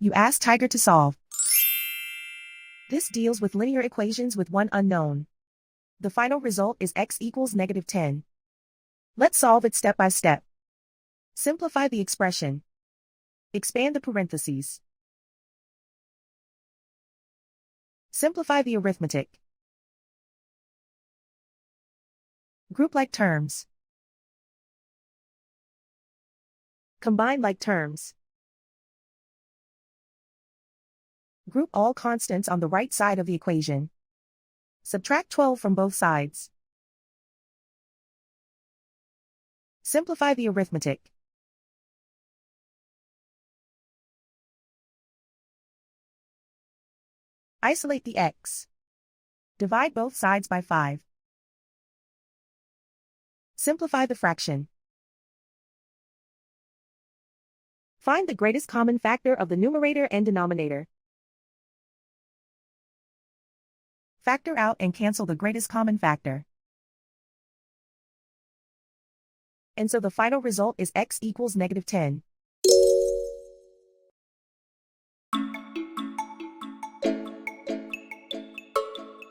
You ask Tiger to solve. This deals with linear equations with one unknown. The final result is x equals -10. Let's solve it step by step. Simplify the expression. Expand the parentheses. Simplify the arithmetic. Group like terms. Combine like terms. Group all constants on the right side of the equation. Subtract 12 from both sides. Simplify the arithmetic. Isolate the x. Divide both sides by 5. Simplify the fraction. Find the greatest common factor of the numerator and denominator. Factor out and cancel the greatest common factor. And so the final result is x equals -10.